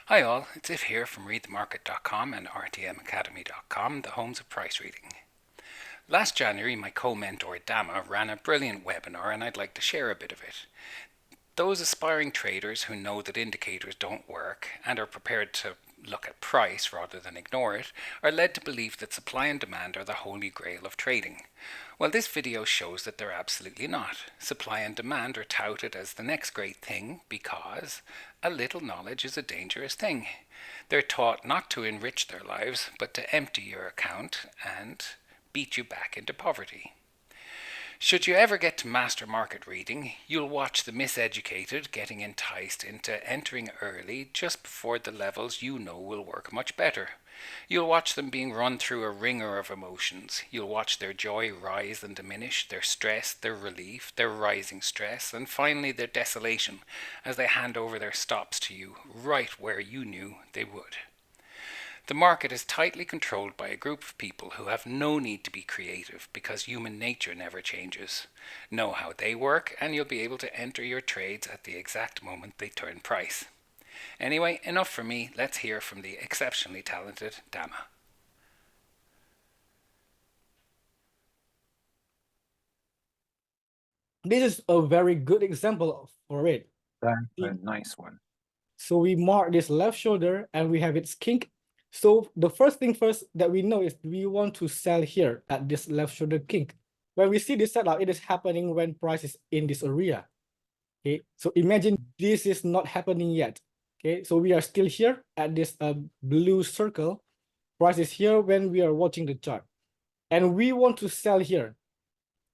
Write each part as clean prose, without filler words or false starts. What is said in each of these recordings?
Hi all, it's If here from readthemarket.com and rtmacademy.com, the homes of price reading. Last January, my co-mentor Dama ran a brilliant webinar and I'd like to share a bit of it. Those aspiring traders who know that indicators don't work and are prepared to look at price rather than ignore it are led to believe that supply and demand are the holy grail of trading. Well, this video shows that they're absolutely not. Supply and demand are touted as the next great thing because a little knowledge is a dangerous thing. They're taught not to enrich their lives, but to empty your account and beat you back into poverty. Should you ever get to master market reading, you'll watch the miseducated getting enticed into entering early just before the levels you know will work much better. You'll watch them being run through a wringer of emotions. You'll watch their joy rise and diminish, their stress, their relief, their rising stress, and finally their desolation as they hand over their stops to you right where you knew they would. The market is tightly controlled by a group of people who have no need to be creative because human nature never changes. Know how they work and you'll be able to enter your trades at the exact moment they turn price. Anyway, enough from me. Let's hear from the exceptionally talented Dama. This is a very good example for it. That's a nice one. So we mark this left shoulder and we have its kink. So the first thing first that we know is we want to sell here at this left shoulder kink. When we see this setup, it is happening when price is in this area. Okay, so imagine this is not happening yet. Okay, so we are still here at this blue circle. Price is here when we are watching the chart. And we want to sell here.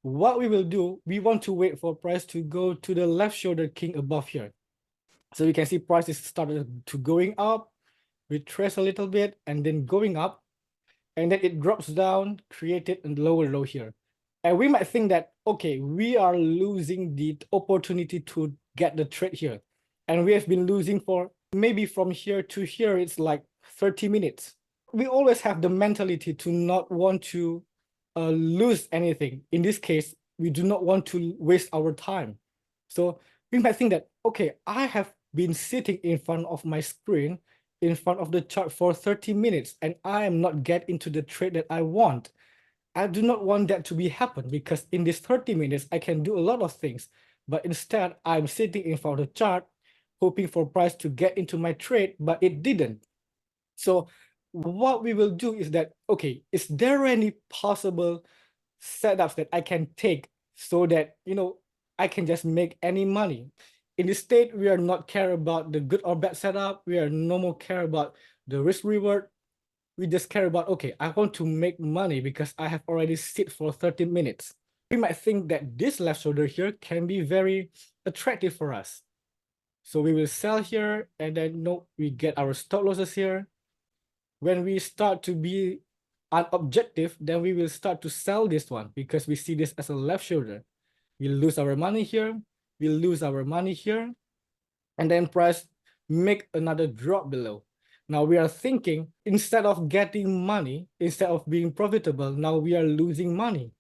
What we will do, we want to wait for price to go to the left shoulder kink above here. So you can see prices started to going up, retrace a little bit, and then going up, and then it drops down, created a lower low here. And we might think that, okay, we are losing the opportunity to get the trade here. And we have been losing for maybe from here to here, it's like 30 minutes. We always have the mentality to not want to lose anything. In this case, we do not want to waste our time. So we might think that, okay, I have been sitting in front of my screen, in front of the chart for 30 minutes, and I am not getting into the trade that I want. I do not want that to be happen because in this 30 minutes, I can do a lot of things. But instead, I'm sitting in front of the chart, hoping for price to get into my trade, but it didn't. So what we will do is that, okay, is there any possible setups that I can take so that, I can just make any money? In this state, we are not care about the good or bad setup. We are no more care about the risk reward. We just care about, okay, I want to make money because I have already sit for 30 minutes. We might think that this left shoulder here can be very attractive for us. So we will sell here and then we get our stop losses here. When we start to be unobjective, then we will start to sell this one because we see this as a left shoulder. We lose our money here, we lose our money here, and then price make another drop below. Now we are thinking, instead of getting money, instead of being profitable, now we are losing money.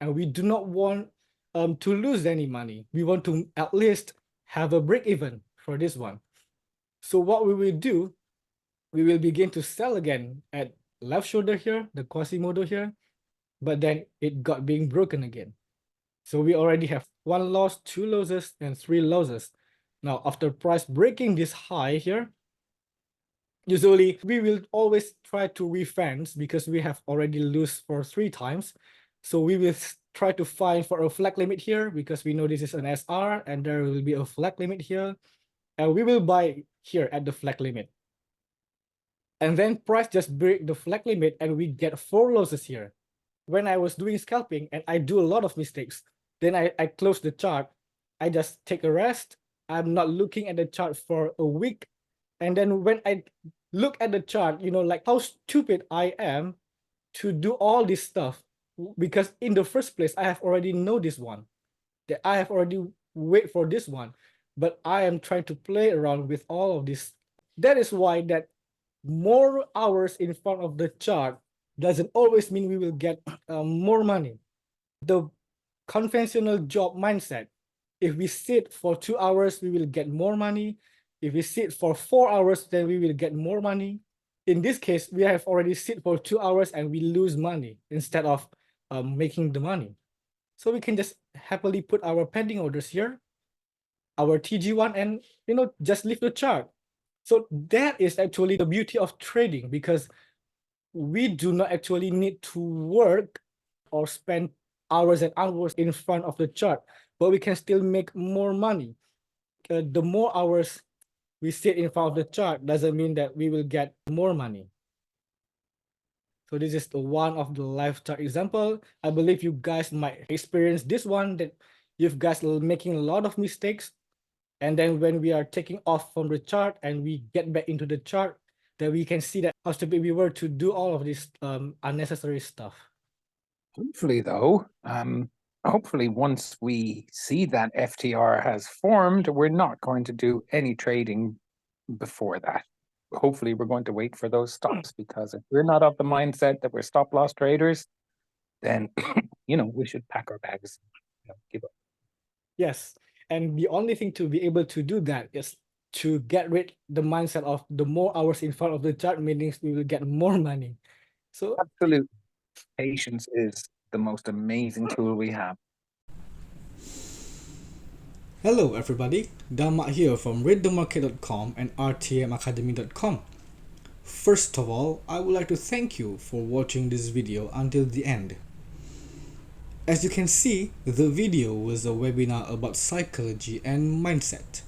And we do not want to lose any money. We want to at least have a break even for this one. So what we will do, we will begin to sell again at left shoulder here, the Quasimodo here, but then it got being broken again. So we already have 1 loss, 2 losses, and 3 losses. Now, after price breaking this high here, usually we will always try to refence because we have already lost for 3 times. So we will try to find for a flag limit here because we know this is an SR and there will be a flag limit here. And we will buy here at the flag limit. And then price just break the flag limit and we get 4 losses here. When I was doing scalping and I do a lot of mistakes, then I close the chart. I just take a rest. I'm not looking at the chart for a week. And then when I look at the chart, like how stupid I am to do all this stuff. Because in the first place, I have already know this one. That I have already wait for this one. But I am trying to play around with all of this. That is why that more hours in front of the chart doesn't always mean we will get more money. The conventional job mindset, if we sit for 2 hours, we will get more money. If we sit for 4 hours, then we will get more money. In this case, we have already sit for 2 hours and we lose money instead of making the money. So we can just happily put our pending orders here, our TG1, and just leave the chart. So that is actually the beauty of trading, because we do not actually need to work or spend hours and hours in front of the chart, but we can still make more money. The more hours we sit in front of the chart doesn't mean that we will get more money. So this is one of the live chart example. I believe you guys might experience this one, that you guys are making a lot of mistakes. And then when we are taking off from the chart and we get back into the chart, then we can see that how stupid we were to do all of this unnecessary stuff. Hopefully, though, hopefully once we see that FTR has formed, we're not going to do any trading before that. Hopefully, we're going to wait for those stops, because if we're not of the mindset that we're stop loss traders, then we should pack our bags, give up. Yes, and the only thing to be able to do that is to get rid the mindset of the more hours in front of the chart, meaning we will get more money. So Absolute patience is the most amazing tool we have. hello everybody, Dharma here from readthemarket.com and rtmacademy.com. First of all, I would like to thank you for watching this video until the end. As you can see, the video was a webinar about psychology and mindset.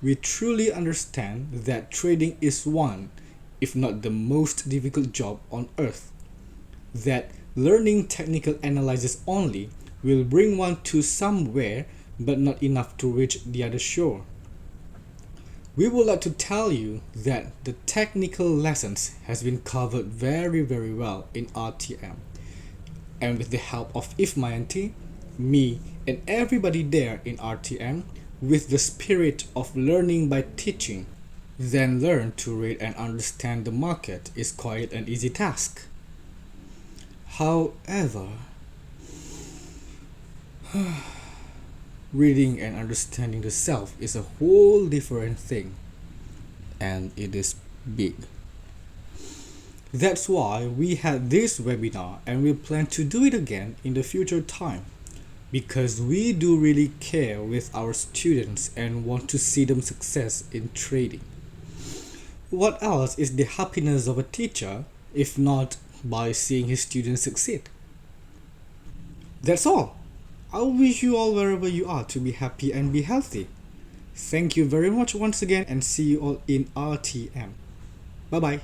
We truly understand that trading is one, if not the most difficult job on earth. That learning technical analysis only will bring one to somewhere, but not enough to reach the other shore. We would like to tell you that the technical lessons has been covered very well in RTM. And with the help of Ifmayanti, me, and everybody there in RTM, with the spirit of learning by teaching, then learn to read and understand the market is quite an easy task. However, reading and understanding the self is a whole different thing, and it is big. That's why we had this webinar, and we plan to do it again in the future time, because we do really care with our students and want to see them success in trading. What else is the happiness of a teacher if not by seeing his students succeed? That's all. I wish you all, wherever you are, to be happy and be healthy. Thank you very much once again, and see you all in RTM. Bye bye.